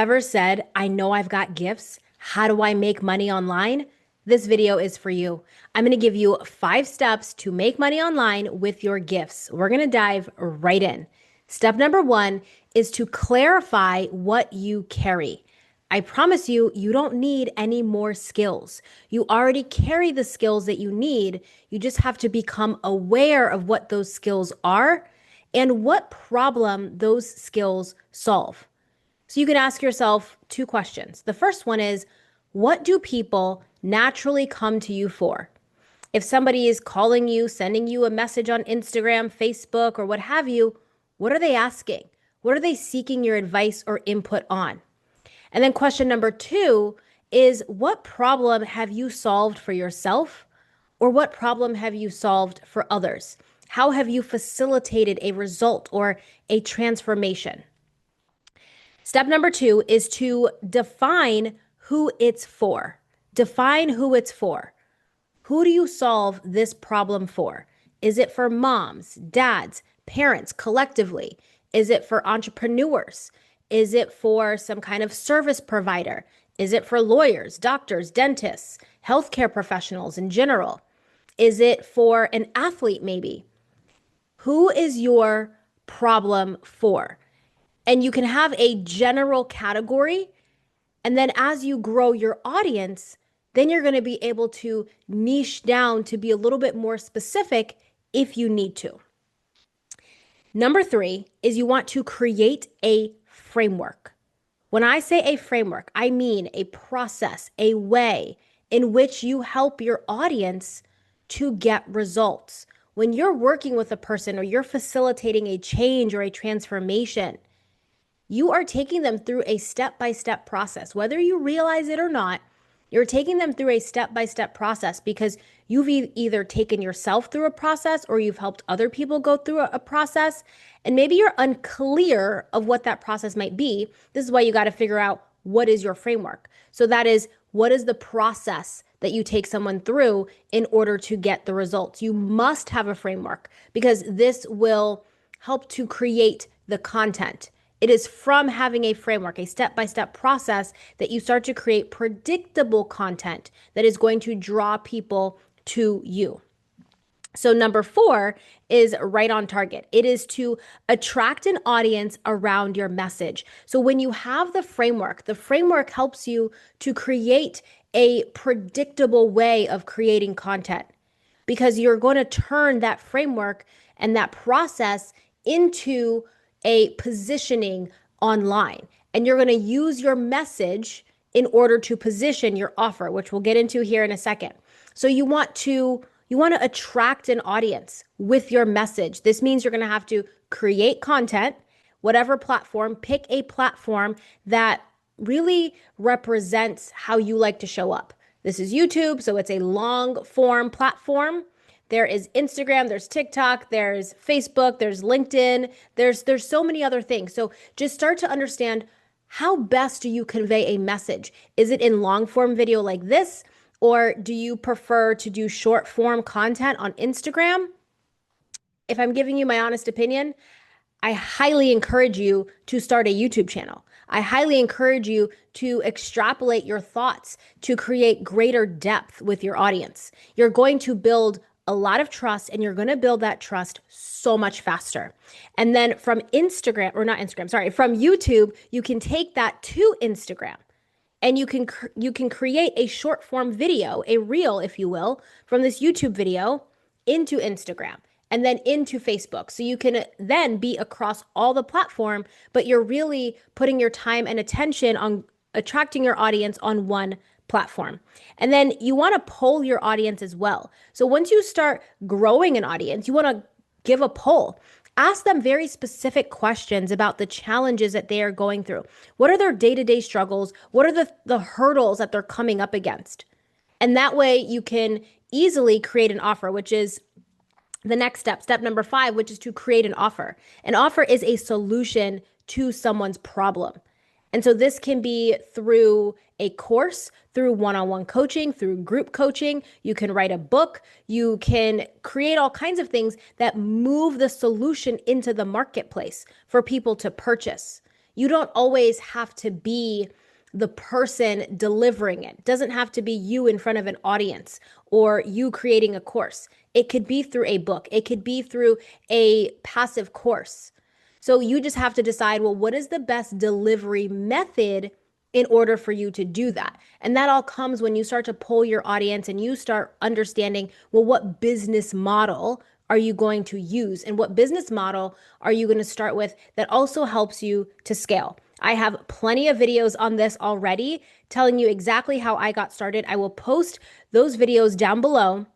Ever said, I know I've got gifts. How do I make money online? This video is for you. I'm going to give you 5 steps to make money online with your gifts. We're going to dive right in. Step number 1 is to clarify what you carry. I promise you, you don't need any more skills. You already carry the skills that you need. You just have to become aware of what those skills are and what problem those skills solve. So you can ask yourself 2 questions. The first one is, what do people naturally come to you for? If somebody is calling you, sending you a message on Instagram, Facebook, or what have you, what are they asking? What are they seeking your advice or input on? And then question number 2 is, what problem have you solved for yourself, or what problem have you solved for others? How have you facilitated a result or a transformation? Step number 2 is to define who it's for. Define who it's for. Who do you solve this problem for? Is it for moms, dads, parents collectively? Is it for entrepreneurs? Is it for some kind of service provider? Is it for lawyers, doctors, dentists, healthcare professionals in general? Is it for an athlete maybe? Who is your problem for? And you can have a general category. And then as you grow your audience, then you're going to be able to niche down to be a little bit more specific if you need to. Number 3 is you want to create a framework. When I say a framework, I mean a process, a way in which you help your audience to get results. When you're working with a person or you're facilitating a change or a transformation, you are taking them through a step-by-step process. Whether you realize it or not, you're taking them through a step-by-step process because you've either taken yourself through a process or you've helped other people go through a process. And maybe you're unclear of what that process might be. This is why you got to figure out what is your framework. So that is, what is the process that you take someone through in order to get the results? You must have a framework because this will help to create the content. It is from having a framework, a step-by-step process, that you start to create predictable content that is going to draw people to you. So number 4 is right on target. It is to attract an audience around your message. So when you have the framework helps you to create a predictable way of creating content because you're going to turn that framework and that process into a positioning online. And you're going to use your message in order to position your offer, which we'll get into here in a second. So you want to attract an audience with your message. This means you're going to have to create content, whatever platform, pick a platform that really represents how you like to show up. This is YouTube, so it's a long form platform. There is Instagram, there's TikTok, there's Facebook, there's LinkedIn, there's so many other things. So just start to understand, how best do you convey a message? Is it in long form video like this? Or do you prefer to do short form content on Instagram? If I'm giving you my honest opinion, I highly encourage you to start a YouTube channel. I highly encourage you to extrapolate your thoughts to create greater depth with your audience. You're going to build a lot of trust, and you're going to build that trust so much faster. And then from Instagram, or not Instagram, sorry, from YouTube, you can take that to Instagram, and you can create a short form video, a reel, if you will, from this YouTube video into Instagram and then into Facebook. So you can then be across all the platform, but you're really putting your time and attention on attracting your audience on one platform. And then you want to poll your audience as well. So once you start growing an audience, you want to give a poll. Ask them very specific questions about the challenges that they are going through. What are their day-to-day struggles? What are the hurdles that they're coming up against? And that way you can easily create an offer, which is the next step, step number 5, which is to create an offer. An offer is a solution to someone's problem. And so this can be through a course, through one-on-one coaching, through group coaching. You can write a book. You can create all kinds of things that move the solution into the marketplace for people to purchase. You don't always have to be the person delivering it. It doesn't have to be you in front of an audience or you creating a course. It could be through a book, it could be through a passive course. So you just have to decide, well, what is the best delivery method in order for you to do that? And that all comes when you start to pull your audience and you start understanding, well, what business model are you going to use? And what business model are you going to start with that also helps you to scale? I have plenty of videos on this already telling you exactly how I got started. I will post those videos down below.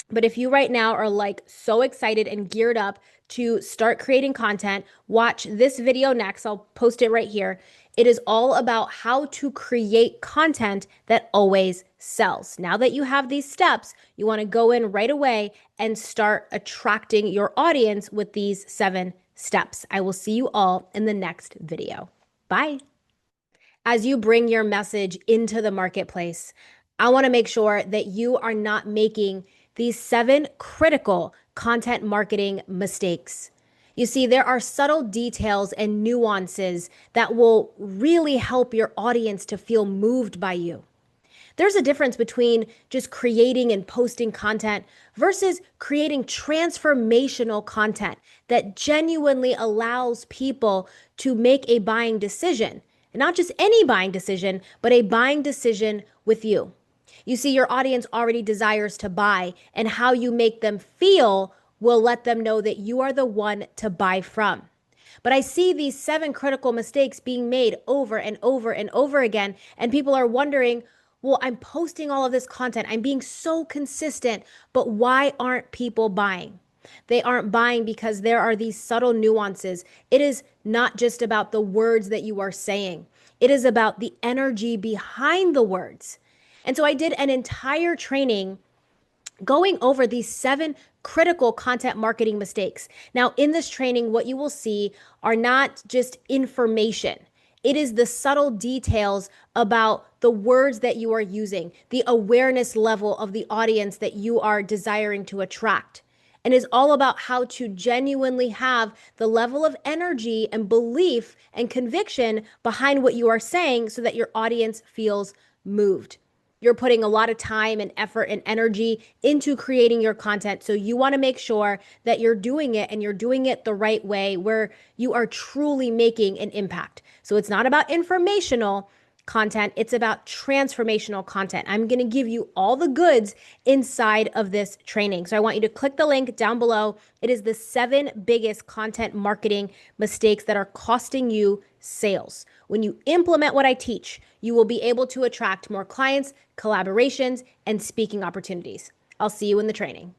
But if you right now are like so excited and geared up to start creating content, watch this video next. I'll post it right here. It is all about how to create content that always sells. Now that you have these steps, you want to go in right away and start attracting your audience with these 7 steps. I will see you all in the next video. Bye. As you bring your message into the marketplace, I want to make sure that you are not making these 7 critical content marketing mistakes. You see, there are subtle details and nuances that will really help your audience to feel moved by you. There's a difference between just creating and posting content versus creating transformational content that genuinely allows people to make a buying decision. And not just any buying decision, but a buying decision with you. You see, your audience already desires to buy, and how you make them feel will let them know that you are the one to buy from. But I see these 7 critical mistakes being made over and over and over again, and people are wondering, well, I'm posting all of this content, I'm being so consistent, but why aren't people buying? They aren't buying because there are these subtle nuances. It is not just about the words that you are saying. It is about the energy behind the words. And so I did an entire training going over these 7 critical content marketing mistakes. Now, in this training, what you will see are not just information. It is the subtle details about the words that you are using, the awareness level of the audience that you are desiring to attract. And is all about how to genuinely have the level of energy and belief and conviction behind what you are saying so that your audience feels moved. You're putting a lot of time and effort and energy into creating your content. So you want to make sure that you're doing it and you're doing it the right way where you are truly making an impact. So it's not about informational content, it's about transformational content. I'm going to give you all the goods inside of this training. So I want you to click the link down below. It is the 7 biggest content marketing mistakes that are costing you sales. When you implement what I teach, you will be able to attract more clients, collaborations, and speaking opportunities. I'll see you in the training.